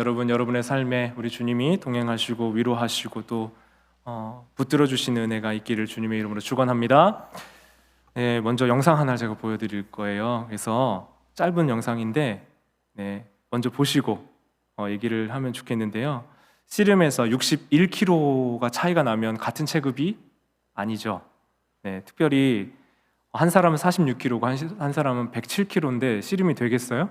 여러분의 삶에 우리 주님이 동행하시고 위로하시고 또 붙들어 주시는 은혜가 있기를 주님의 이름으로 축원합니다. 네, 먼저 영상 하나 제가 보여드릴 거예요. 그래서 짧은 영상인데 먼저 보시고 얘기를 하면 좋겠는데요. 씨름에서 61kg가 차이가 나면 같은 체급이 아니죠. 특별히 한 사람은 46kg고 한 사람은 107kg인데 씨름이 되겠어요?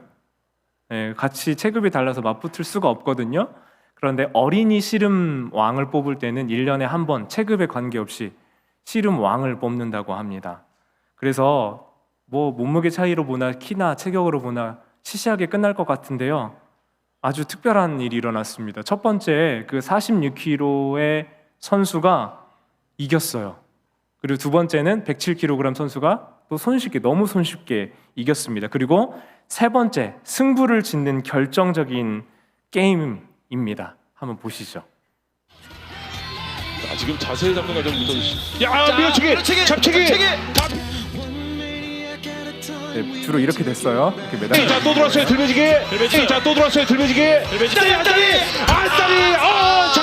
같이 체급이 달라서 맞붙을 수가 없거든요. 그런데 어린이 씨름 왕을 뽑을 때는 1년에 한 번 체급에 관계없이 씨름 왕을 뽑는다고 합니다. 그래서 몸무게 차이로 보나 키나 체격으로 보나 시시하게 끝날 것 같은데요. 아주 특별한 일이 일어났습니다. 첫 번째, 그 46kg의 선수가 이겼어요. 그리고 두 번째는 107kg 선수가 또 너무 손쉽게 이겼습니다. 그리고 세 번째, 승부를 짓는 결정적인 게임입니다. 한번 보시죠. 지금 자세히 잡는 과정부터 밀어치기, 잡치기. 주로 이렇게 됐어요. 이렇게 매달. 자, 또 들어왔어요. 들매지기. 자, 또 들어왔어요. 들매지기. 안다리.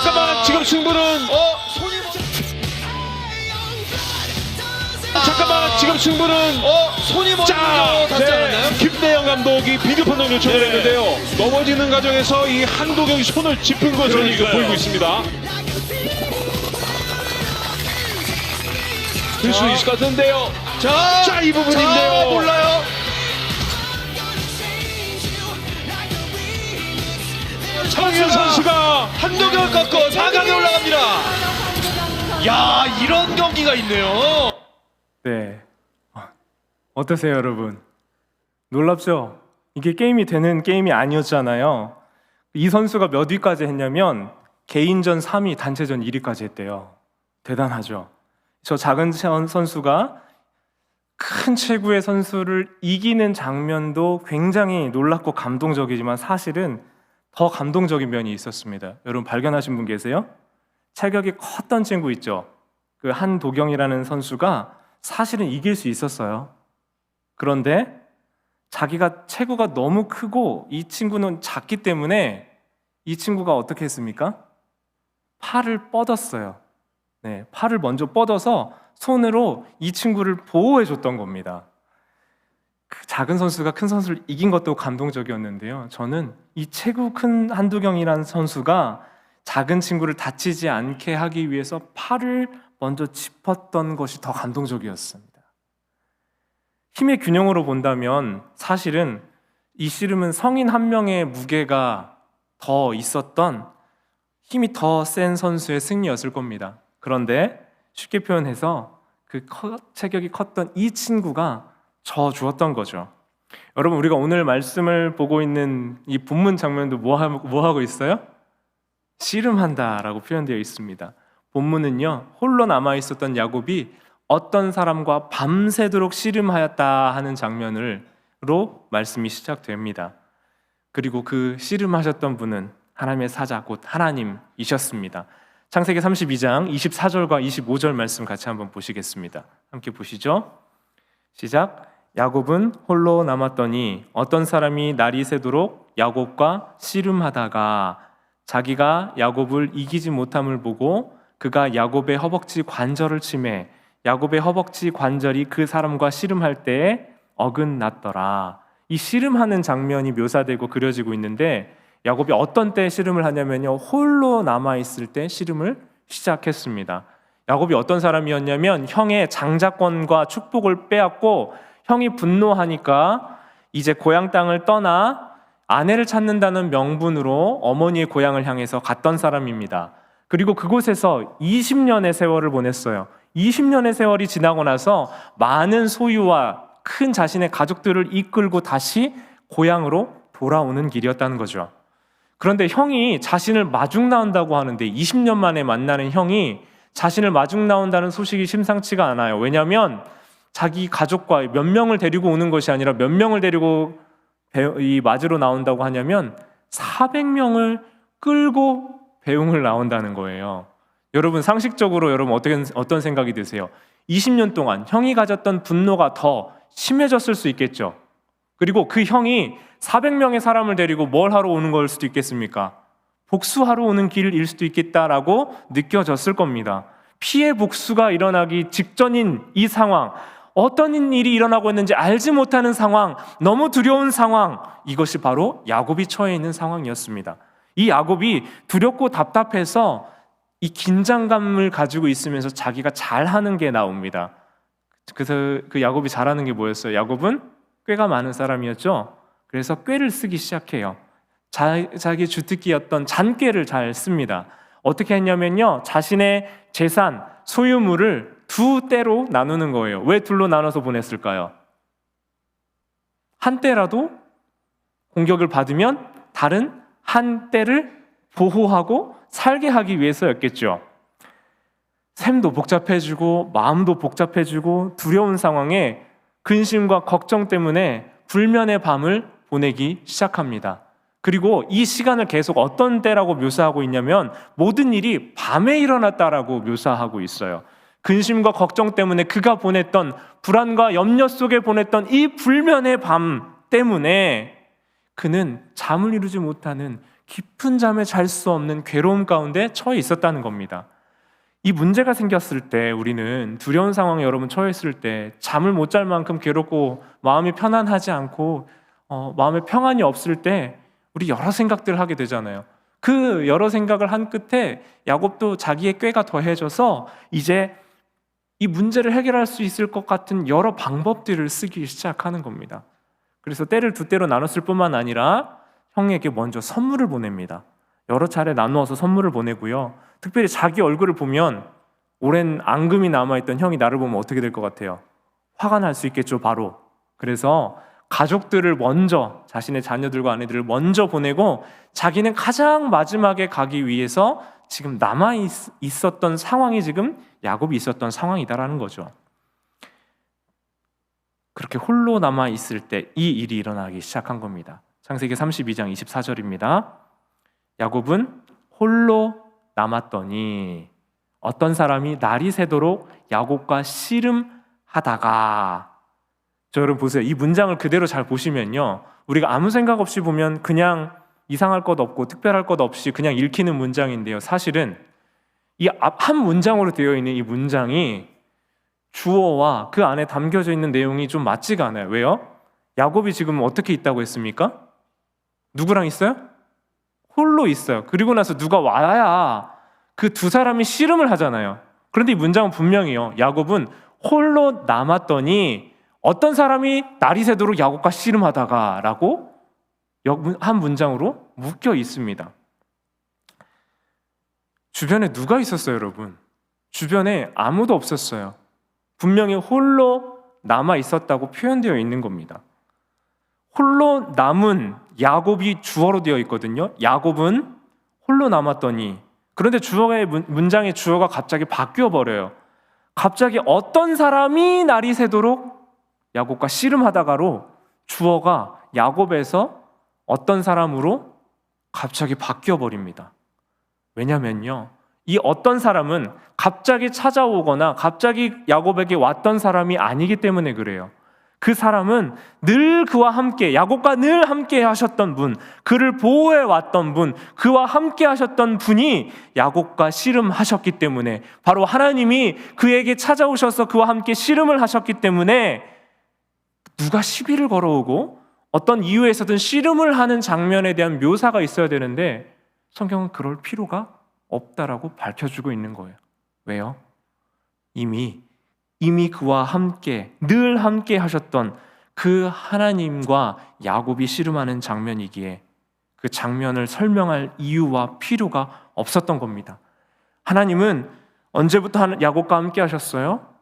잠깐만. 지금 승부는 손이 먼저 닿지 않았나요? 김대영 감독이 비디오 판독 요청을 했는데요. 넘어지는 과정에서 이 한도경이 손을 짚은 것으로 이거 보이고 있습니다. 될 수 있을 것 같은데요. 자, 이 부분인데요. 몰라요. 장현 선수가 한도경을 꺾고 4강에 올라갑니다. 야, 이런 경기가 있네요. 네. 어떠세요, 여러분? 놀랍죠? 이게 게임이 되는 게임이 아니었잖아요. 이 선수가 몇 위까지 했냐면 개인전 3위, 단체전 1위까지 했대요. 대단하죠? 저 작은 선수가 큰 체구의 선수를 이기는 장면도 굉장히 놀랍고 감동적이지만 사실은 더 감동적인 면이 있었습니다. 여러분 발견하신 분 계세요? 체격이 컸던 친구 있죠? 그 한도경이라는 선수가 사실은 이길 수 있었어요. 그런데 자기가 체구가 너무 크고 이 친구는 작기 때문에 이 친구가 어떻게 했습니까? 팔을 뻗었어요. 팔을 먼저 뻗어서 손으로 이 친구를 보호해 줬던 겁니다. 그 작은 선수가 큰 선수를 이긴 것도 감동적이었는데요. 저는 이 체구 큰 한두경이라는 선수가 작은 친구를 다치지 않게 하기 위해서 팔을 먼저 짚었던 것이 더 감동적이었습니다. 힘의 균형으로 본다면 사실은 이 씨름은 성인 한 명의 무게가 더 있었던 힘이 더 센 선수의 승리였을 겁니다. 그런데 쉽게 표현해서 그 체격이 컸던 이 친구가 져주었던 거죠. 여러분, 우리가 오늘 말씀을 보고 있는 이 본문 장면도 뭐 하고 있어요? 씨름한다라고 표현되어 있습니다. 본문은요, 홀로 남아있었던 야곱이 어떤 사람과 밤새도록 씨름하였다 하는 장면으로 말씀이 시작됩니다. 그리고 그 씨름하셨던 분은 하나님의 사자 곧 하나님이셨습니다. 창세기 32장 24절과 25절 말씀 같이 한번 보시겠습니다. 함께 보시죠. 시작. 야곱은 홀로 남았더니 어떤 사람이 날이 새도록 야곱과 씨름하다가 자기가 야곱을 이기지 못함을 보고 그가 야곱의 허벅지 관절을 치매 야곱의 허벅지 관절이 그 사람과 씨름할 때에 어긋났더라. 이 씨름하는 장면이 묘사되고 그려지고 있는데 야곱이 어떤 때 씨름을 하냐면요, 홀로 남아있을 때 씨름을 시작했습니다. 야곱이 어떤 사람이었냐면 형의 장자권과 축복을 빼앗고 형이 분노하니까 이제 고향 땅을 떠나 아내를 찾는다는 명분으로 어머니의 고향을 향해서 갔던 사람입니다. 그리고 그곳에서 20년의 세월을 보냈어요. 20년의 세월이 지나고 나서 많은 소유와 큰 자신의 가족들을 이끌고 다시 고향으로 돌아오는 길이었다는 거죠. 그런데 형이 자신을 마중 나온다고 하는데 20년 만에 만나는 형이 자신을 마중 나온다는 소식이 심상치가 않아요. 왜냐하면 자기 가족과 몇 명을 데리고 오는 것이 아니라 몇 명을 데리고 맞으러 나온다고 하냐면 400명을 끌고 배웅을 나온다는 거예요. 여러분 상식적으로 어떤 생각이 드세요? 20년 동안 형이 가졌던 분노가 더 심해졌을 수 있겠죠. 그리고 그 형이 400명의 사람을 데리고 뭘 하러 오는 걸 수도 있겠습니까? 복수하러 오는 길일 수도 있겠다라고 느껴졌을 겁니다. 피해 복수가 일어나기 직전인 이 상황, 어떤 일이 일어나고 있는지 알지 못하는 상황, 너무 두려운 상황, 이것이 바로 야곱이 처해 있는 상황이었습니다. 이 야곱이 두렵고 답답해서 이 긴장감을 가지고 있으면서 자기가 잘하는 게 나옵니다. 그래서 그 야곱이 잘하는 게 뭐였어요? 야곱은 꾀가 많은 사람이었죠. 그래서 꾀를 쓰기 시작해요. 자기 주특기였던 잔꾀를 잘 씁니다. 어떻게 했냐면요, 자신의 재산, 소유물을 두 떼로 나누는 거예요. 왜 둘로 나눠서 보냈을까요? 한 떼라도 공격을 받으면 다른 한 떼를 보호하고 살게 하기 위해서였겠죠. 셈도 복잡해지고 마음도 복잡해지고 두려운 상황에 근심과 걱정 때문에 불면의 밤을 보내기 시작합니다. 그리고 이 시간을 계속 어떤 때라고 묘사하고 있냐면 모든 일이 밤에 일어났다라고 묘사하고 있어요. 근심과 걱정 때문에 그가 보냈던 불안과 염려 속에 보냈던 이 불면의 밤 때문에 그는 잠을 이루지 못하는 깊은 잠에 잘 수 없는 괴로움 가운데 처해 있었다는 겁니다. 이 문제가 생겼을 때 우리는 두려운 상황에 여러분 처했을 때 잠을 못 잘 만큼 괴롭고 마음이 편안하지 않고 마음에 평안이 없을 때 우리 여러 생각들을 하게 되잖아요. 그 여러 생각을 한 끝에 야곱도 자기의 꾀가 더해져서 이제 이 문제를 해결할 수 있을 것 같은 여러 방법들을 쓰기 시작하는 겁니다. 그래서 때를 두 때로 나눴을 뿐만 아니라 형에게 먼저 선물을 보냅니다. 여러 차례 나누어서 선물을 보내고요. 특별히 자기 얼굴을 보면 오랜 앙금이 남아있던 형이 나를 보면 어떻게 될 것 같아요? 화가 날 수 있겠죠, 바로. 그래서 가족들을 먼저, 자신의 자녀들과 아내들을 먼저 보내고 자기는 가장 마지막에 가기 위해서 지금 남아 있었던 상황이 지금 야곱이 있었던 상황이다라는 거죠. 그렇게 홀로 남아 있을 때 이 일이 일어나기 시작한 겁니다. 창세기 32장 24절입니다. 야곱은 홀로 남았더니 어떤 사람이 날이 새도록 야곱과 씨름하다가, 저 여러분 보세요. 이 문장을 그대로 잘 보시면요, 우리가 아무 생각 없이 보면 그냥 이상할 것 없고 특별할 것 없이 그냥 읽히는 문장인데요, 사실은 이 한 문장으로 되어 있는 이 문장이 주어와 그 안에 담겨져 있는 내용이 좀 맞지가 않아요. 왜요? 야곱이 지금 어떻게 있다고 했습니까? 누구랑 있어요? 홀로 있어요. 그리고 나서 누가 와야 그 두 사람이 씨름을 하잖아요. 그런데 이 문장은 분명히요, 야곱은 홀로 남았더니 어떤 사람이 날이 새도록 야곱과 씨름하다가 라고 한 문장으로 묶여 있습니다. 주변에 누가 있었어요, 여러분? 주변에 아무도 없었어요. 분명히 홀로 남아 있었다고 표현되어 있는 겁니다. 홀로 남은 야곱이 주어로 되어 있거든요. 야곱은 홀로 남았더니, 그런데 주어의 문장의 주어가 갑자기 바뀌어 버려요. 갑자기 어떤 사람이 날이 새도록 야곱과 씨름하다가로 주어가 야곱에서 어떤 사람으로 갑자기 바뀌어 버립니다. 왜냐면요, 이 어떤 사람은 갑자기 찾아오거나 갑자기 야곱에게 왔던 사람이 아니기 때문에 그래요. 그 사람은 늘 그와 함께, 야곱과 늘 함께 하셨던 분, 그를 보호해 왔던 분, 그와 함께 하셨던 분이 야곱과 씨름하셨기 때문에, 바로 하나님이 그에게 찾아오셔서 그와 함께 씨름을 하셨기 때문에 누가 시비를 걸어오고 어떤 이유에서든 씨름을 하는 장면에 대한 묘사가 있어야 되는데 성경은 그럴 필요가 없다라고 밝혀주고 있는 거예요. 왜요? 이미 그와 함께, 늘 함께 하셨던 그 하나님과 야곱이 씨름하는 장면이기에 그 장면을 설명할 이유와 필요가 없었던 겁니다. 하나님은 언제부터 야곱과 함께 하셨어요?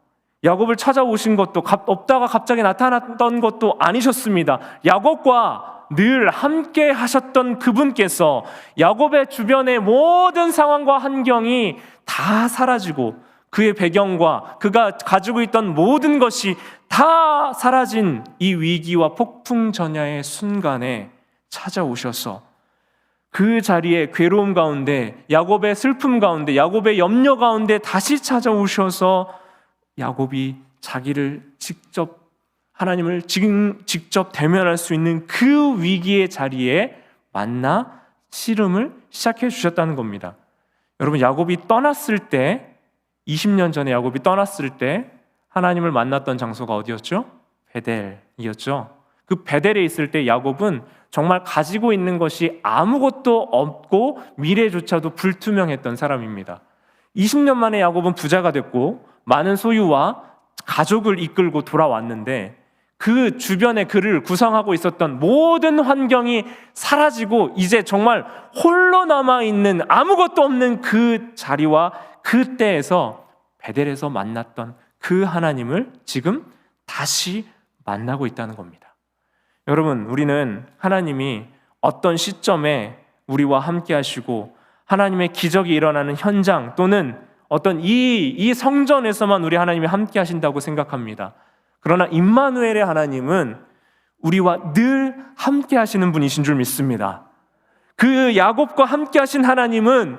야곱을 찾아오신 것도 없다가 갑자기 나타났던 것도 아니셨습니다. 야곱과 늘 함께 하셨던 그분께서 야곱의 주변의 모든 상황과 환경이 다 사라지고 그의 배경과 그가 가지고 있던 모든 것이 다 사라진 이 위기와 폭풍전야의 순간에 찾아오셔서 그 자리에 괴로움 가운데, 야곱의 슬픔 가운데, 야곱의 염려 가운데 다시 찾아오셔서 야곱이 자기를 직접 하나님을 지금 직접 대면할 수 있는 그 위기의 자리에 만나 씨름을 시작해 주셨다는 겁니다. 여러분, 야곱이 떠났을 때, 20년 전에 야곱이 떠났을 때 하나님을 만났던 장소가 어디였죠? 베델이었죠. 그 베델에 있을 때 야곱은 정말 가지고 있는 것이 아무것도 없고 미래조차도 불투명했던 사람입니다. 20년 만에 야곱은 부자가 됐고 많은 소유와 가족을 이끌고 돌아왔는데 그 주변에 그를 구성하고 있었던 모든 환경이 사라지고 이제 정말 홀로 남아있는 아무것도 없는 그 자리와 그 때에서 베델에서 만났던 그 하나님을 지금 다시 만나고 있다는 겁니다. 여러분, 우리는 하나님이 어떤 시점에 우리와 함께 하시고 하나님의 기적이 일어나는 현장 또는 어떤 이 성전에서만 우리 하나님이 함께 하신다고 생각합니다. 그러나 임마누엘의 하나님은 우리와 늘 함께 하시는 분이신 줄 믿습니다. 그 야곱과 함께 하신 하나님은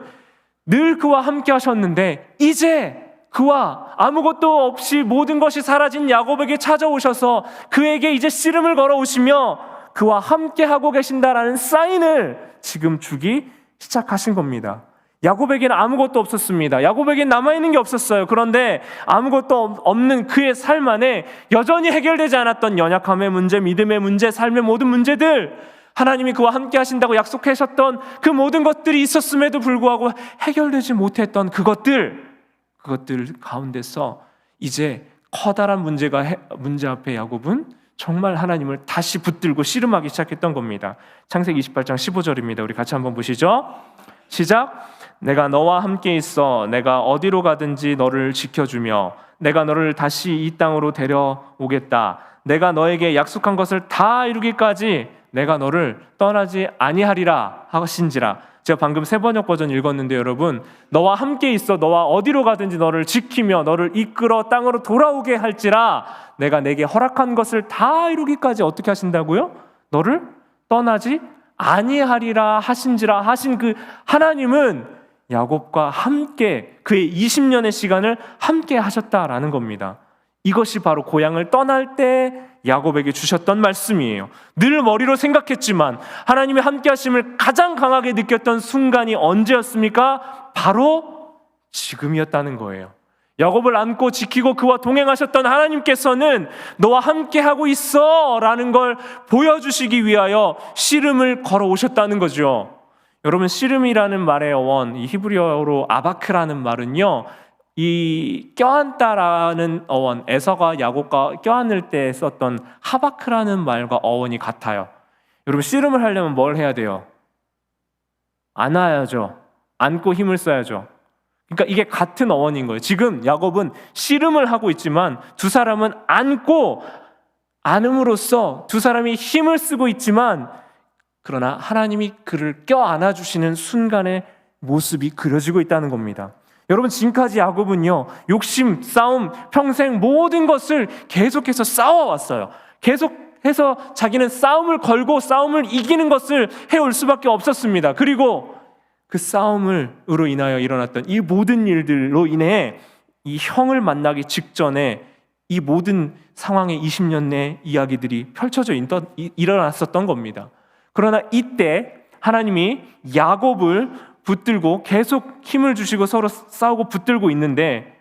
늘 그와 함께 하셨는데 이제 그와 아무것도 없이 모든 것이 사라진 야곱에게 찾아오셔서 그에게 이제 씨름을 걸어오시며 그와 함께 하고 계신다라는 사인을 지금 주기 시작하신 겁니다. 야곱에게는 아무것도 없었습니다. 야곱에게는 남아있는 게 없었어요. 그런데 아무것도 없는 그의 삶 안에 여전히 해결되지 않았던 연약함의 문제, 믿음의 문제, 삶의 모든 문제들, 하나님이 그와 함께 하신다고 약속하셨던 그 모든 것들이 있었음에도 불구하고 해결되지 못했던 그것들 가운데서 이제 커다란 문제 앞에 야곱은 정말 하나님을 다시 붙들고 씨름하기 시작했던 겁니다. 창세기 28장 15절입니다. 우리 같이 한번 보시죠. 시작. 내가 너와 함께 있어 내가 어디로 가든지 너를 지켜주며 내가 너를 다시 이 땅으로 데려오겠다. 내가 너에게 약속한 것을 다 이루기까지 내가 너를 떠나지 아니하리라 하신지라. 제가 방금 새번역 버전 읽었는데 여러분, 너와 함께 있어 너와 어디로 가든지 너를 지키며 너를 이끌어 땅으로 돌아오게 할지라 내가 내게 허락한 것을 다 이루기까지 어떻게 하신다고요? 너를 떠나지 아니하리라 하신지라 하신 그 하나님은 야곱과 함께 그의 20년의 시간을 함께 하셨다라는 겁니다. 이것이 바로 고향을 떠날 때 야곱에게 주셨던 말씀이에요. 늘 머리로 생각했지만 하나님의 함께 하심을 가장 강하게 느꼈던 순간이 언제였습니까? 바로 지금이었다는 거예요. 야곱을 안고 지키고 그와 동행하셨던 하나님께서는 너와 함께 하고 있어 라는 걸 보여주시기 위하여 씨름을 걸어오셨다는 거죠. 여러분, 씨름이라는 말의 어원, 이 히브리어로 아바크라는 말은요, 이 껴안다라는 어원, 에서가 야곱과 껴안을 때 썼던 하바크라는 말과 어원이 같아요. 여러분, 씨름을 하려면 뭘 해야 돼요? 안아야죠. 안고 힘을 써야죠. 그러니까 이게 같은 어원인 거예요. 지금 야곱은 씨름을 하고 있지만 두 사람은 안음으로써 두 사람이 힘을 쓰고 있지만 그러나 하나님이 그를 껴안아 주시는 순간의 모습이 그려지고 있다는 겁니다. 여러분, 지금까지 야곱은요, 욕심, 싸움, 평생 모든 것을 계속해서 싸워왔어요. 계속해서 자기는 싸움을 걸고 싸움을 이기는 것을 해올 수밖에 없었습니다. 그리고 그 싸움으로 인하여 일어났던 이 모든 일들로 인해 이 형을 만나기 직전에 이 모든 상황의 20년 내 이야기들이 펼쳐져 일어났었던 겁니다. 그러나 이때 하나님이 야곱을 붙들고 계속 힘을 주시고 서로 싸우고 붙들고 있는데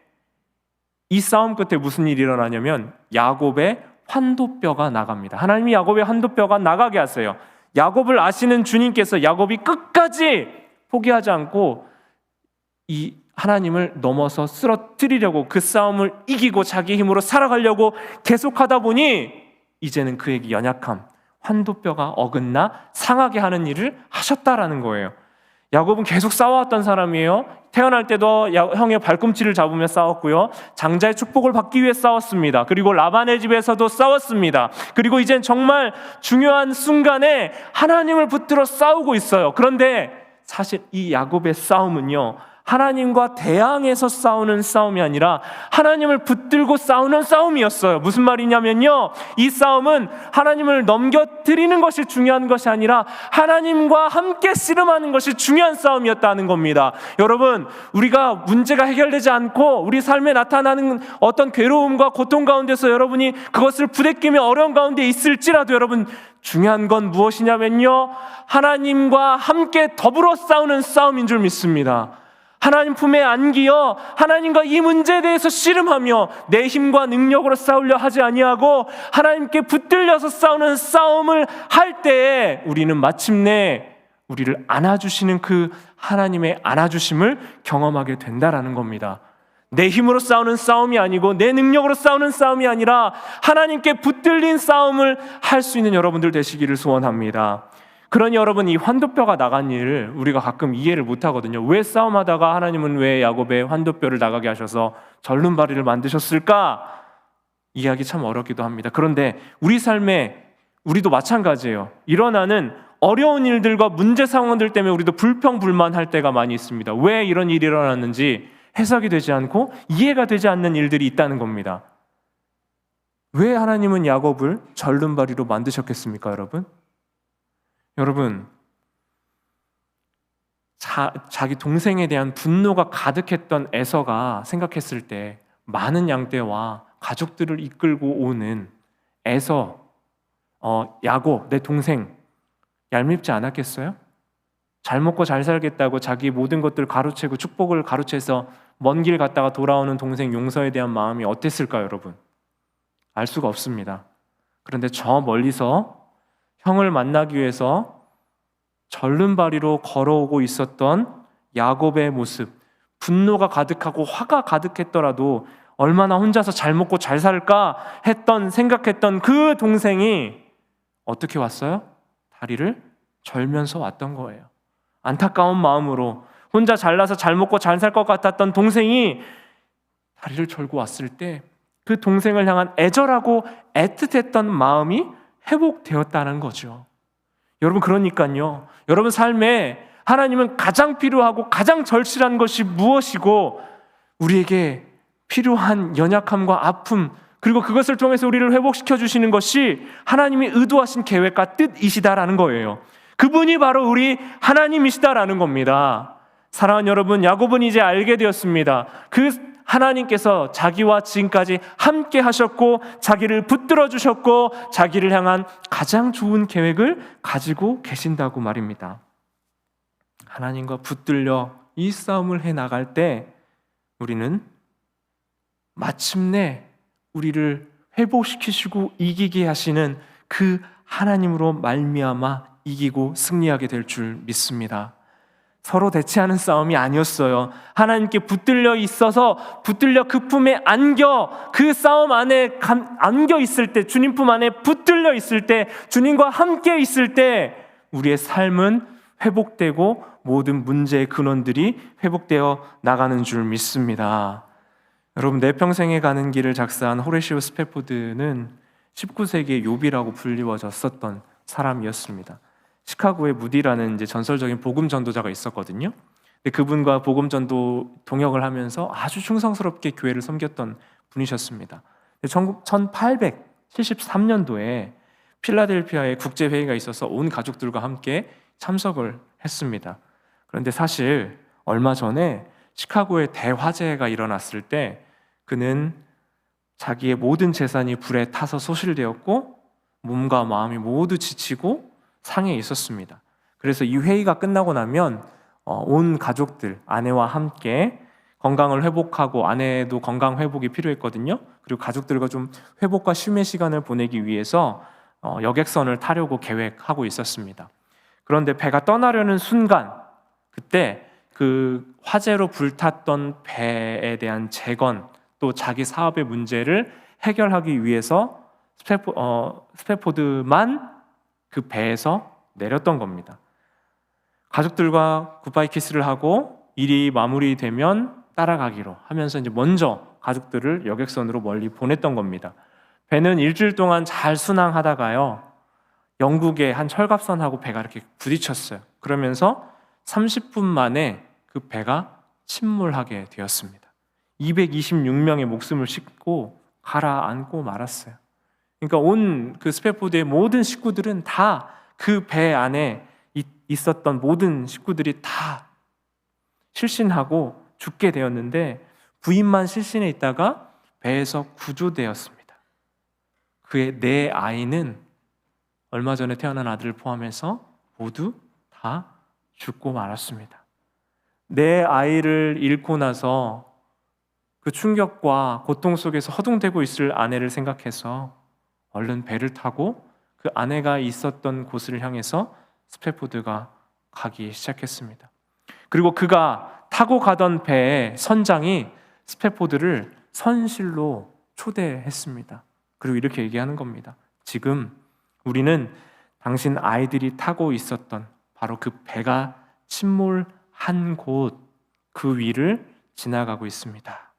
이 싸움 끝에 무슨 일이 일어나냐면 야곱의 환도뼈가 나갑니다. 하나님이 야곱의 환도뼈가 나가게 하세요. 야곱을 아시는 주님께서 야곱이 끝까지 포기하지 않고 이 하나님을 넘어서 쓰러뜨리려고 그 싸움을 이기고 자기 힘으로 살아가려고 계속하다 보니 이제는 그에게 연약함, 환도뼈가 어긋나 상하게 하는 일을 하셨다라는 거예요. 야곱은 계속 싸워왔던 사람이에요. 태어날 때도 형의 발꿈치를 잡으며 싸웠고요. 장자의 축복을 받기 위해 싸웠습니다. 그리고 라반의 집에서도 싸웠습니다. 그리고 이젠 정말 중요한 순간에 하나님을 붙들어 싸우고 있어요. 그런데 사실 이 야곱의 싸움은요, 하나님과 대항해서 싸우는 싸움이 아니라 하나님을 붙들고 싸우는 싸움이었어요. 무슨 말이냐면요, 이 싸움은 하나님을 넘겨드리는 것이 중요한 것이 아니라 하나님과 함께 씨름하는 것이 중요한 싸움이었다는 겁니다. 여러분, 우리가 문제가 해결되지 않고 우리 삶에 나타나는 어떤 괴로움과 고통 가운데서 여러분이 그것을 부대끼며 어려운 가운데 있을지라도 여러분, 중요한 건 무엇이냐면요, 하나님과 함께 더불어 싸우는 싸움인 줄 믿습니다. 하나님 품에 안기어 하나님과 이 문제에 대해서 씨름하며 내 힘과 능력으로 싸우려 하지 아니하고 하나님께 붙들려서 싸우는 싸움을 할 때에 우리는 마침내 우리를 안아주시는 그 하나님의 안아주심을 경험하게 된다라는 겁니다. 내 힘으로 싸우는 싸움이 아니고 내 능력으로 싸우는 싸움이 아니라 하나님께 붙들린 싸움을 할 수 있는 여러분들 되시기를 소원합니다. 그러니 여러분, 이 환도뼈가 나간 일을 우리가 가끔 이해를 못하거든요. 왜 싸움하다가 하나님은 왜 야곱의 환도뼈를 나가게 하셔서 절름발이를 만드셨을까? 이해하기 참 어렵기도 합니다. 그런데 우리 삶에 우리도 마찬가지예요. 일어나는 어려운 일들과 문제 상황들 때문에 우리도 불평불만할 때가 많이 있습니다. 왜 이런 일이 일어났는지 해석이 되지 않고 이해가 되지 않는 일들이 있다는 겁니다. 왜 하나님은 야곱을 절름발이로 만드셨겠습니까, 여러분? 여러분, 자기 동생에 대한 분노가 가득했던 에서가 생각했을 때 많은 양떼와 가족들을 이끌고 오는 에서, 야곱, 내 동생 얄밉지 않았겠어요? 잘 먹고 잘 살겠다고 자기 모든 것들을 가로채고 축복을 가로채서 먼 길 갔다가 돌아오는 동생 용서에 대한 마음이 어땠을까요, 여러분? 알 수가 없습니다. 그런데 저 멀리서 형을 만나기 위해서 절름발이로 걸어오고 있었던 야곱의 모습, 분노가 가득하고 화가 가득했더라도 얼마나 혼자서 잘 먹고 잘 살까 생각했던 그 동생이 어떻게 왔어요? 다리를 절면서 왔던 거예요. 안타까운 마음으로 혼자 잘나서 잘 먹고 잘 살 것 같았던 동생이 다리를 절고 왔을 때 그 동생을 향한 애절하고 애틋했던 마음이 회복되었다는 거죠. 여러분, 그러니까요, 여러분 삶에 하나님은 가장 필요하고 가장 절실한 것이 무엇이고 우리에게 필요한 연약함과 아픔, 그리고 그것을 통해서 우리를 회복시켜 주시는 것이 하나님이 의도하신 계획과 뜻이시다라는 거예요. 그분이 바로 우리 하나님이시다라는 겁니다. 사랑하는 여러분, 야곱은 이제 알게 되었습니다. 그 하나님께서 자기와 지금까지 함께 하셨고 자기를 붙들어 주셨고 자기를 향한 가장 좋은 계획을 가지고 계신다고 말입니다. 하나님과 붙들려 이 싸움을 해나갈 때 우리는 마침내 우리를 회복시키시고 이기게 하시는 그 하나님으로 말미암아 이기고 승리하게 될 줄 믿습니다. 서로 대치하는 싸움이 아니었어요. 하나님께 붙들려 있어서 붙들려 그 품에 안겨 그 싸움 안에 안겨 있을 때, 주님 품 안에 붙들려 있을 때, 주님과 함께 있을 때 우리의 삶은 회복되고 모든 문제의 근원들이 회복되어 나가는 줄 믿습니다. 여러분, 내 평생에 가는 길을 작사한 호레시오 스패포드는 19세기의 욥이라고 불리워졌었던 사람이었습니다. 시카고에 무디라는 이제 전설적인 복음 전도자가 있었거든요. 근데 그분과 복음 전도 동역을 하면서 아주 충성스럽게 교회를 섬겼던 분이셨습니다. 1873년도에 필라델피아에 국제 회의가 있어서 온 가족들과 함께 참석을 했습니다. 그런데 사실 얼마 전에 시카고에 대화재가 일어났을 때 그는 자기의 모든 재산이 불에 타서 소실되었고 몸과 마음이 모두 지치고 상해 있었습니다. 그래서 이 회의가 끝나고 나면 온 가족들, 아내와 함께 건강을 회복하고, 아내도 건강 회복이 필요했거든요. 그리고 가족들과 좀 회복과 쉼의 시간을 보내기 위해서 여객선을 타려고 계획하고 있었습니다. 그런데 배가 떠나려는 순간, 그때 그 화재로 불탔던 배에 대한 재건, 또 자기 사업의 문제를 해결하기 위해서 스패포드만 그 배에서 내렸던 겁니다. 가족들과 굿바이 키스를 하고 일이 마무리되면 따라가기로 하면서 이제 먼저 가족들을 여객선으로 멀리 보냈던 겁니다. 배는 일주일 동안 잘 순항하다가요, 영국의 한 철갑선하고 배가 이렇게 부딪혔어요. 그러면서 30분 만에 그 배가 침몰하게 되었습니다. 226명의 목숨을 싣고 가라앉고 말았어요. 그러니까 온 그 스페포드의 모든 식구들은 다 그 배 안에 있었던 모든 식구들이 다 실신하고 죽게 되었는데 부인만 실신해 있다가 배에서 구조되었습니다. 그의 네 아이는 얼마 전에 태어난 아들을 포함해서 모두 다 죽고 말았습니다. 내 아이를 잃고 나서 그 충격과 고통 속에서 허둥대고 있을 아내를 생각해서 얼른 배를 타고 그 아내가 있었던 곳을 향해서 스페포드가 가기 시작했습니다. 그리고 그가 타고 가던 배의 선장이 스페포드를 선실로 초대했습니다. 그리고 이렇게 얘기하는 겁니다. 지금 우리는 당신 아이들이 타고 있었던 바로 그 배가 침몰한 곳 그 위를 지나가고 있습니다.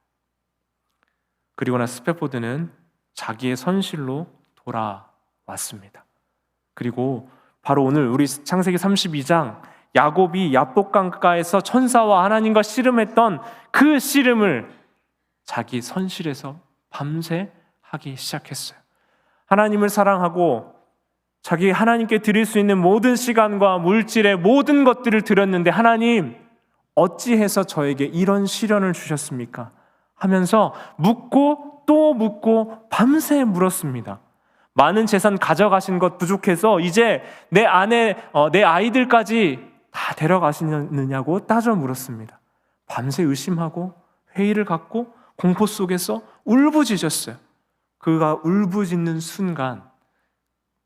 그리고 나 스페포드는 자기의 선실로 돌아왔습니다. 그리고 바로 오늘 우리 창세기 32장 야곱이 야복강가에서 천사와 하나님과 씨름했던 그 씨름을 자기 선실에서 밤새 하기 시작했어요. 하나님을 사랑하고 자기 하나님께 드릴 수 있는 모든 시간과 물질의 모든 것들을 드렸는데 하나님 어찌해서 저에게 이런 시련을 주셨습니까? 하면서 묻고 또 묻고 밤새 물었습니다. 많은 재산 가져가신 것 부족해서 이제 내 아내, 내 아이들까지 다 데려가시느냐고 따져 물었습니다. 밤새 의심하고 회의를 갖고 공포 속에서 울부짖었어요. 그가 울부짖는 순간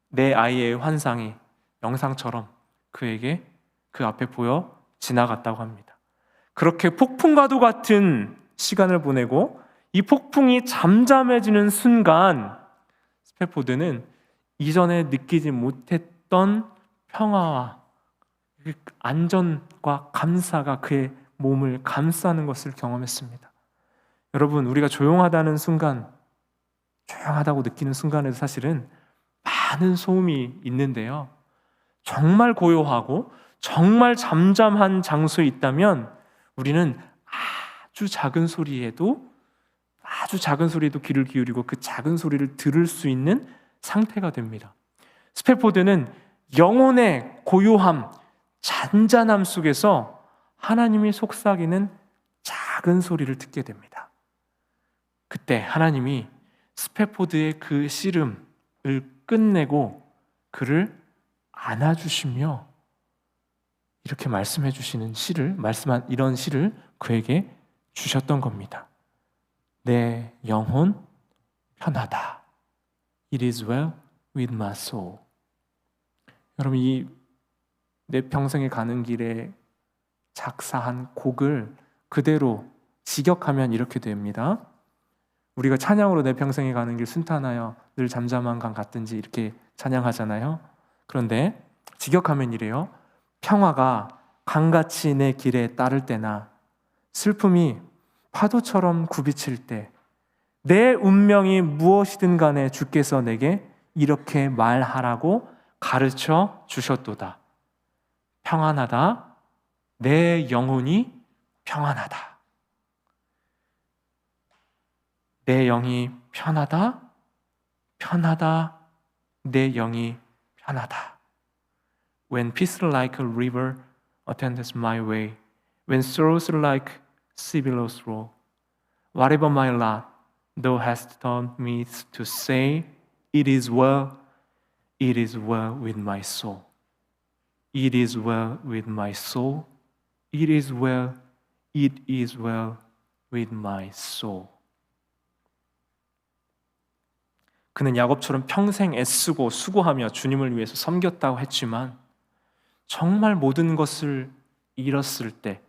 내 아이의 환상이 영상처럼 그에게 그 앞에 보여 지나갔다고 합니다. 그렇게 폭풍과도 같은 시간을 보내고 이 폭풍이 잠잠해지는 순간 스페포드는 이전에 느끼지 못했던 평화와 안전과 감사가 그의 몸을 감싸는 것을 경험했습니다. 여러분, 우리가 조용하다는 순간, 조용하다고 느끼는 순간에도 사실은 많은 소음이 있는데요. 정말 고요하고 정말 잠잠한 장소에 있다면 우리는 아주 작은 소리에도 귀를 기울이고 그 작은 소리를 들을 수 있는 상태가 됩니다. 스페포드는 영혼의 고요함, 잔잔함 속에서 하나님이 속삭이는 작은 소리를 듣게 됩니다. 그때 하나님이 스페포드의 그 씨름을 끝내고 그를 안아주시며 이렇게 말씀해 주시는 이런 시를 그에게 주셨던 겁니다. 내 영혼 편하다. It is well with my soul. 여러분, 이 내 평생에 가는 길에 작사한 곡을 그대로 직역하면 이렇게 됩니다. 우리가 찬양으로 내 평생에 가는 길 순탄하여 늘 잠잠한 강 같든지 이렇게 찬양하잖아요. 그런데 직역하면 이래요. 평화가 강같이 내 길에 따를 때나 슬픔이 파도처럼 굽이칠 때 내 운명이 무엇이든 간에 주께서 내게 이렇게 말하라고 가르쳐 주셨도다. 평안하다. 내 영혼이 평안하다. 내 영이 편하다. 편하다. 내 영이 편하다. When peace like a river attends my way, when sorrows like sea billows roll, whatever my lot, thou hast taught me to say, it is well with my soul. It is well with my soul. It is well with my soul. 그는 야곱처럼 평생 애쓰고 수고하며 주님을 위해서 섬겼다고 했지만 정말 모든 것을 잃었을 때,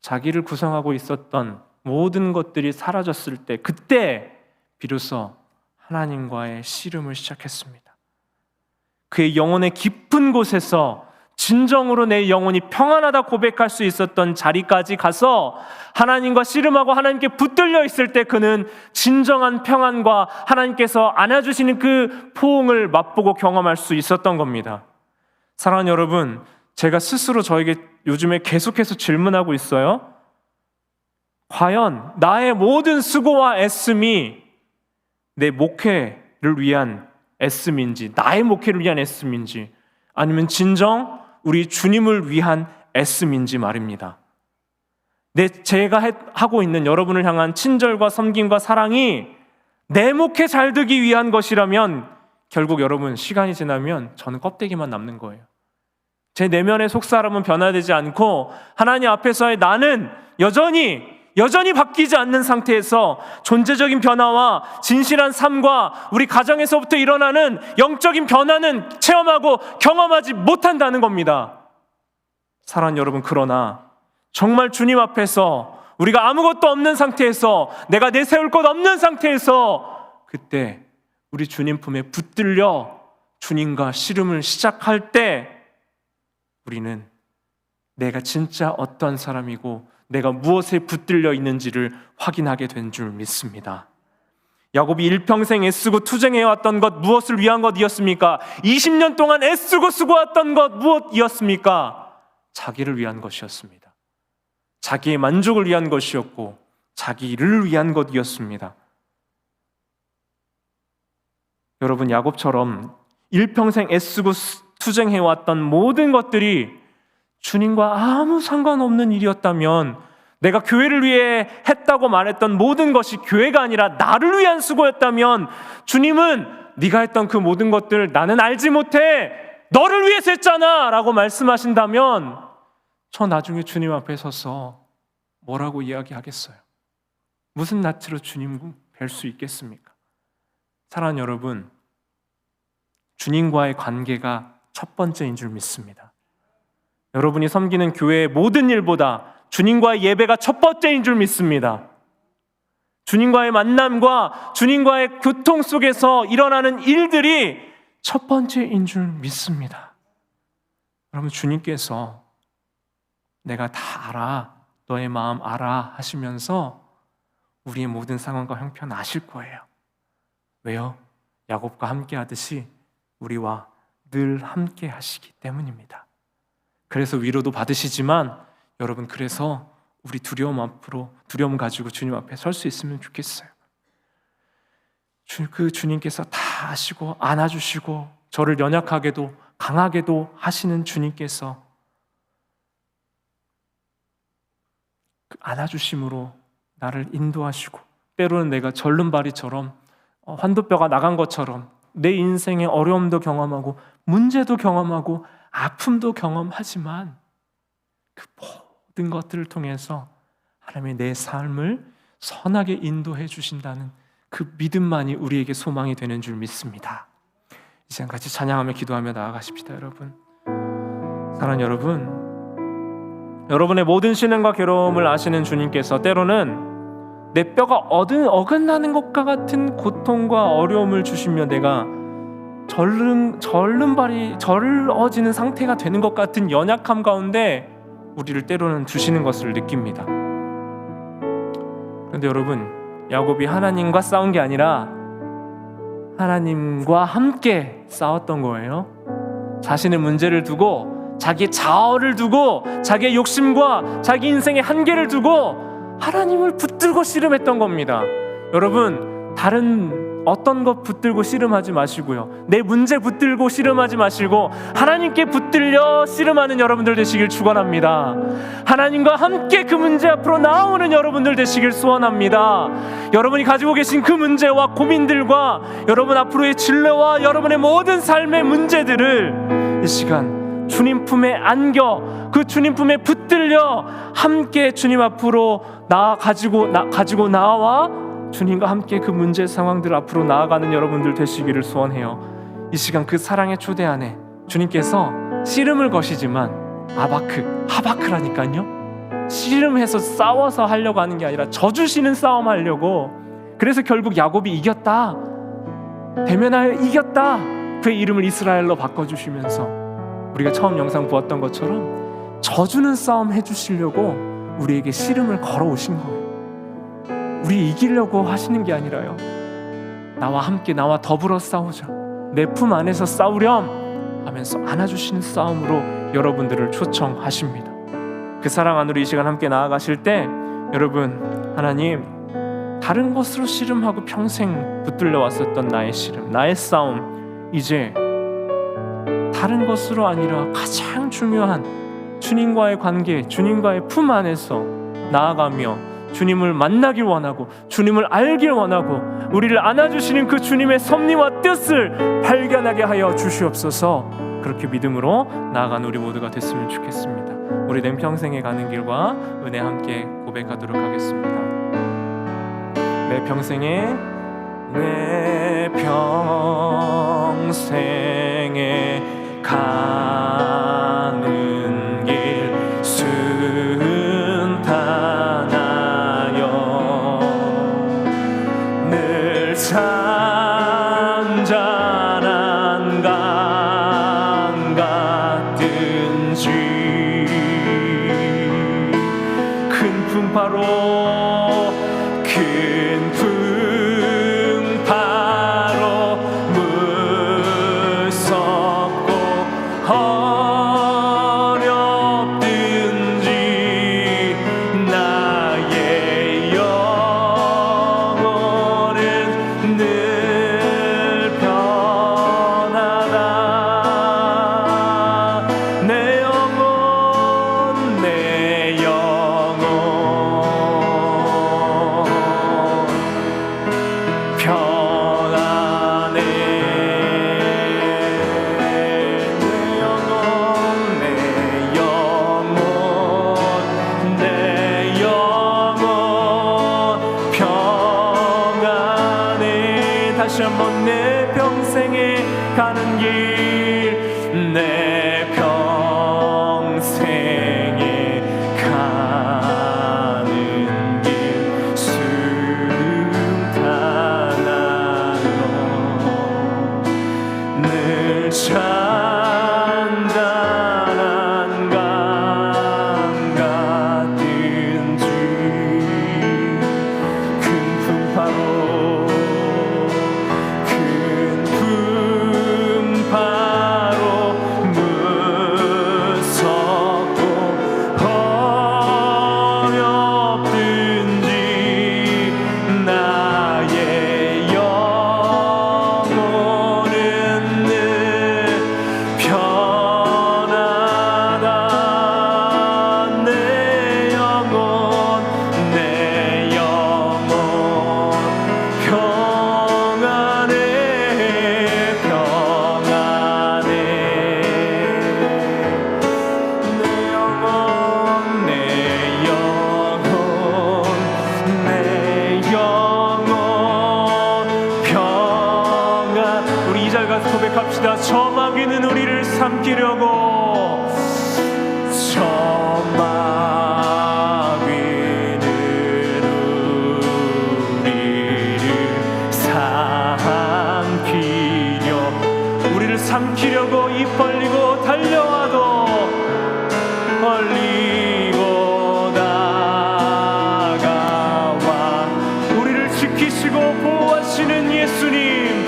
자기를 구성하고 있었던 모든 것들이 사라졌을 때, 그때 비로소 하나님과의 씨름을 시작했습니다. 그의 영혼의 깊은 곳에서 진정으로 내 영혼이 평안하다 고백할 수 있었던 자리까지 가서 하나님과 씨름하고 하나님께 붙들려 있을 때 그는 진정한 평안과 하나님께서 안아주시는 그 포옹을 맛보고 경험할 수 있었던 겁니다. 사랑하는 여러분, 제가 스스로 저에게 요즘에 계속해서 질문하고 있어요. 과연 나의 모든 수고와 애씀이 내 목회를 위한 애씀인지, 나의 목회를 위한 애씀인지, 아니면 진정 우리 주님을 위한 애씀인지 말입니다. 제가 하고 있는 여러분을 향한 친절과 섬김과 사랑이 내 목회 잘 되기 위한 것이라면 결국 여러분 시간이 지나면 저는 껍데기만 남는 거예요. 제 내면의 속사람은 변화되지 않고 하나님 앞에서의 나는 여전히 바뀌지 않는 상태에서 존재적인 변화와 진실한 삶과 우리 가정에서부터 일어나는 영적인 변화는 체험하고 경험하지 못한다는 겁니다. 사랑하는 여러분, 그러나 정말 주님 앞에서 우리가 아무것도 없는 상태에서, 내가 내세울 것 없는 상태에서, 그때 우리 주님 품에 붙들려 주님과 씨름을 시작할 때 우리는 내가 진짜 어떤 사람이고 내가 무엇에 붙들려 있는지를 확인하게 된 줄 믿습니다. 야곱이 일평생 애쓰고 투쟁해왔던 것 무엇을 위한 것이었습니까? 20년 동안 애쓰고 수고했던 것 무엇이었습니까? 자기를 위한 것이었습니다. 자기의 만족을 위한 것이었고 자기를 위한 것이었습니다. 여러분, 야곱처럼 일평생 애쓰고 투쟁해왔던 모든 것들이 주님과 아무 상관없는 일이었다면, 내가 교회를 위해 했다고 말했던 모든 것이 교회가 아니라 나를 위한 수고였다면, 주님은 네가 했던 그 모든 것들 나는 알지 못해, 너를 위해서 했잖아 라고 말씀하신다면 저 나중에 주님 앞에 서서 뭐라고 이야기하겠어요? 무슨 낯으로 주님 뵐 수 있겠습니까? 사랑하는 여러분, 주님과의 관계가 첫 번째인 줄 믿습니다. 여러분이 섬기는 교회의 모든 일보다 주님과의 예배가 첫 번째인 줄 믿습니다. 주님과의 만남과 주님과의 교통 속에서 일어나는 일들이 첫 번째인 줄 믿습니다. 여러분, 주님께서 내가 다 알아, 너의 마음 알아 하시면서 우리의 모든 상황과 형편 아실 거예요. 왜요? 야곱과 함께 하듯이 우리와 늘 함께 하시기 때문입니다. 그래서 위로도 받으시지만 여러분, 그래서 우리 두려움 가지고 주님 앞에 설 수 있으면 좋겠어요. 그 주님께서 다 아시고 안아주시고 저를 연약하게도 강하게도 하시는 주님께서 그 안아주심으로 나를 인도하시고, 때로는 내가 절름발이처럼 환도뼈가 나간 것처럼 내 인생의 어려움도 경험하고 문제도 경험하고 아픔도 경험하지만 그 모든 것들을 통해서 하나님의 내 삶을 선하게 인도해 주신다는 그 믿음만이 우리에게 소망이 되는 줄 믿습니다. 이 시간 같이 찬양하며 기도하며 나아가십시다. 여러분, 사랑하는 여러분, 여러분의 모든 신음과 괴로움을 아시는 주님께서 때로는 내 뼈가 어긋나는 것과 같은 고통과 어려움을 주시며 내가 절어지는 상태가 되는 것 같은 연약함 가운데 우리를 때로는 두시는 것을 느낍니다. 그런데 여러분, 야곱이 하나님과 싸운 게 아니라 하나님과 함께 싸웠던 거예요. 자신의 문제를 두고, 자기의 자아를 두고, 자기의 욕심과 자기 인생의 한계를 두고 하나님을 붙들고 씨름했던 겁니다. 여러분, 다른 어떤 것 붙들고 씨름하지 마시고요, 내 문제 붙들고 씨름하지 마시고 하나님께 붙들려 씨름하는 여러분들 되시길 축원합니다. 하나님과 함께 그 문제 앞으로 나아오는 여러분들 되시길 소원합니다. 여러분이 가지고 계신 그 문제와 고민들과 여러분 앞으로의 진로와 여러분의 모든 삶의 문제들을 이 시간 주님 품에 안겨 그 주님 품에 붙들려 함께 주님 앞으로 가지고 나와 주님과 함께 그 문제 상황들 앞으로 나아가는 여러분들 되시기를 소원해요. 이 시간 그 사랑의 초대 안에 주님께서 씨름을 거시지만 하바크라니까요. 씨름해서 싸워서 하려고 하는 게 아니라 져주시는 싸움 하려고. 그래서 결국 야곱이 이겼다, 대면하여 이겼다, 그의 이름을 이스라엘로 바꿔주시면서 우리가 처음 영상 보았던 것처럼 져주는 싸움 해주시려고 우리에게 씨름을 걸어오신 거예요. 우리 이기려고 하시는 게 아니라요, 나와 함께 나와 더불어 싸우자, 내 품 안에서 싸우렴 하면서 안아주시는 싸움으로 여러분들을 초청하십니다. 그 사랑 안으로 이 시간 함께 나아가실 때 여러분, 하나님, 다른 것으로 씨름하고 평생 붙들려 왔었던 나의 씨름, 나의 싸움, 이제 다른 것으로 아니라 가장 중요한 주님과의 관계, 주님과의 품 안에서 나아가며 주님을 만나길 원하고 주님을 알길 원하고 우리를 안아주시는 그 주님의 섭리와 뜻을 발견하게 하여 주시옵소서. 그렇게 믿음으로 나아가는 우리 모두가 됐으면 좋겠습니다. 우리 내 평생에 가는 길과 은혜 함께 고백하도록 하겠습니다. 내 평생에 가는 길 순탄하여 늘 잔잔한 강 같든지 큰 풍파로 다시 한번 내 평생에 가는 길, 내 평생에 가는 길 순탄하여 늘 잔잔한 강 같든지 큰 풍파로 고백합시다. 저 마귀는 우리를 삼키려고, 저 마귀는 우리를 삼키려고 입 벌리고 달려와도 벌리고 다가와 우리를 지키시고 보호하시는 예수님,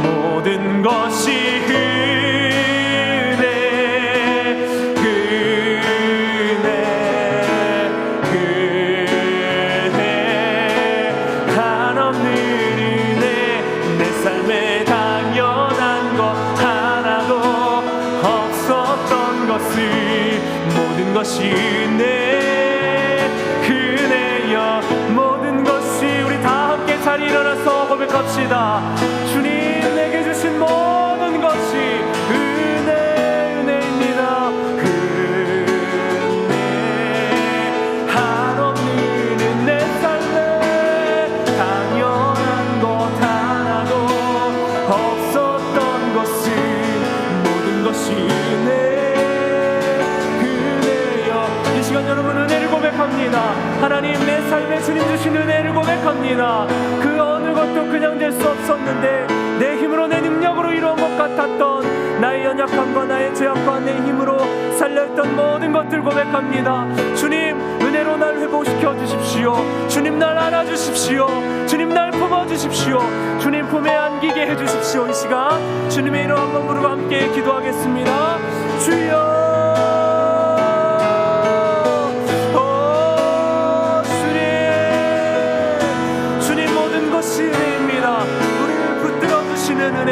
모든 것이 그대 한없는 은혜, 내 삶에 당연한 것 하나도 없었던 것을 모든 것이 은혜, 그네여 모든 것이. 우리 다 함께 자리 일어나서 고백합시다. 주님 내게 주신 모든 것이 고백합니다. 하나님, 내 삶에 주님 주신 은혜를 고백합니다. 그 어느 것도 그냥 될 수 없었는데 내 힘으로 내 능력으로 이루어온 것 같았던 나의 연약함과 나의 죄악과 내 힘으로 살려있던 모든 것들 고백합니다. 주님, 은혜로 날 회복시켜 주십시오. 주님, 날 안아주십시오. 주님, 날 품어주십시오. 주님 품에 안기게 해주십시오. 이 시간 주님의 이름 한번 부르고 함께 기도하겠습니다. 주여, 은혜,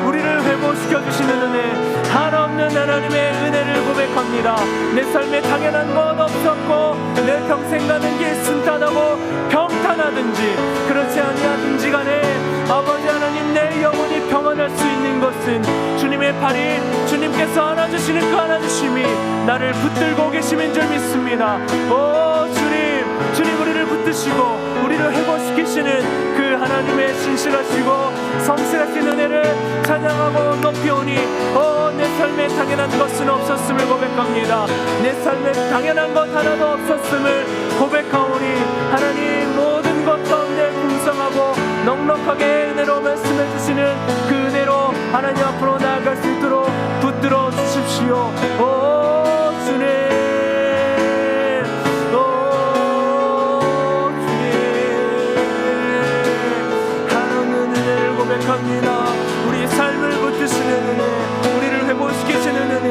우리를 회복시켜주시는 은혜, 한없는 하나님의 은혜를 고백합니다. 내 삶에 당연한 것 없었고 내 평생 가는 길 순탄하고 평탄하든지 그렇지 아니하든지 간에 아버지 하나님, 내 영혼이 평안할 수 있는 것은 주님의 팔이, 주님께서 안아주시는 그 안아주심이 나를 붙들고 계심인 줄 믿습니다. 오 주님, 주님 우리를 붙드시고 우리를 회복시키시는 그 하나님의 신실하시고 성실하신 은혜를 찬양하고 높이오니 내 삶에 당연한 것은 없었음을 고백합니다. 내 삶에 당연한 것 하나도 없었음을 고백하오니 하나님, 모든 것 가운데 풍성하고 넉넉하게 은혜로 말씀해 주시는 그 은혜로 하나님 앞으로 나아갈 수 있도록 붙들어 주십시오. 오 주님, 우리 삶을 붙드시는 은혜, 우리를 회복시키시는 은혜,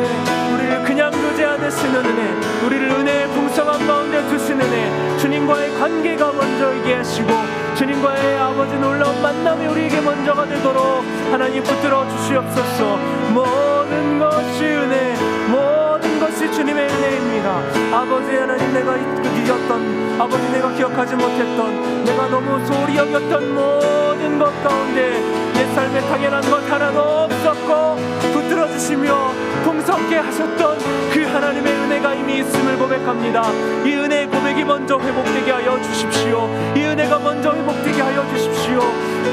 우리를 그냥 두지 않으시는 은혜, 우리를 은혜의 풍성한 가운데 두시는 은혜, 주님과의 관계가 먼저이게 하시고 주님과의 아버지 놀라운 만남이 우리에게 먼저가 되도록 하나님 붙들어 주시옵소서. 모든 것이 은혜, 모든 것이 주님의 은혜입니다. 아버지 하나님, 내가 잊었던, 아버지 내가 기억하지 못했던, 내가 너무 소홀히 여겼던 모든 것 가운데 내 삶에 당연한 것 하나도 없었고 붙들어 주시며 풍성케 하셨던 그 하나님의 은혜가 이미 있음을 고백합니다. 이 은혜의 고백이 먼저 회복되게 하여 주십시오. 이 은혜가 먼저 회복되게 하여 주십시오.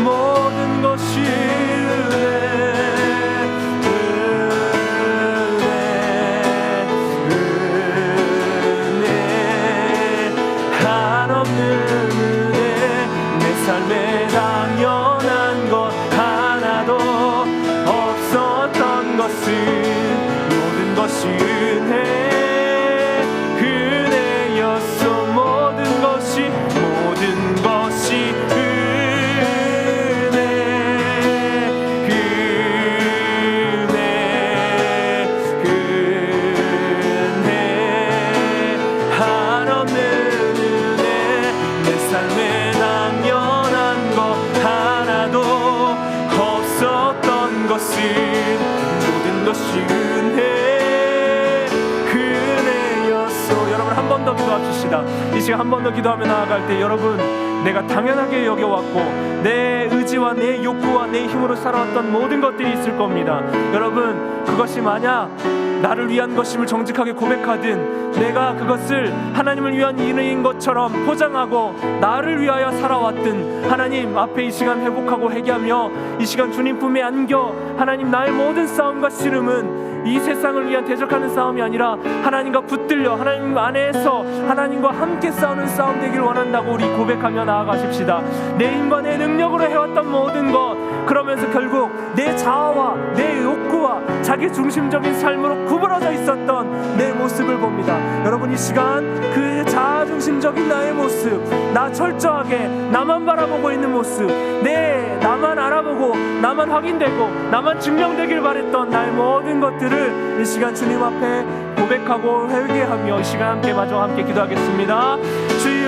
모든 것이 은혜, 삶에 당연한 것 하나도 없었던 것은 모든 것이 은혜, 은혜였어. 모든 것이 은혜, 한없는 은혜, 내 삶에 당연한 것 하나도 없었던 것은 모든 것이 은혜, 그 은혜였소. 여러분, 한 번 더 기도합시다. 이 시간 한 번 더 기도하며 나아갈 때 여러분, 내가 당연하게 여겨왔고 내 의지와 내 욕구와 내 힘으로 살아왔던 모든 것들이 있을 겁니다. 여러분, 그것이 만약 나를 위한 것임을 정직하게 고백하든 내가 그것을 하나님을 위한 일인 것처럼 포장하고 나를 위하여 살아왔든 하나님 앞에 이 시간 회복하고 회개하며 이 시간 주님 품에 안겨 하나님, 나의 모든 싸움과 씨름은 이 세상을 위한 대적하는 싸움이 아니라 하나님과 붙들려 하나님 안에서 하나님과 함께 싸우는 싸움 되길 원한다고 우리 고백하며 나아가십시다. 내 힘과 내 능력으로 해왔던 모든 것, 그러면서 결국 내 자아와 내 욕구와 자기 중심적인 삶으로 구부러져 있었던 내 모습을 봅니다. 여러분, 이 시간 그 자아 중심적인 나의 모습, 나 철저하게 나만 바라보고 있는 모습, 나만 알아보고 나만 확인되고 나만 증명되길 바랬던 나의 모든 것들을 이 시간 주님 앞에 고백하고 회개하며 이 시간 함께 마저 함께 기도하겠습니다. 주여.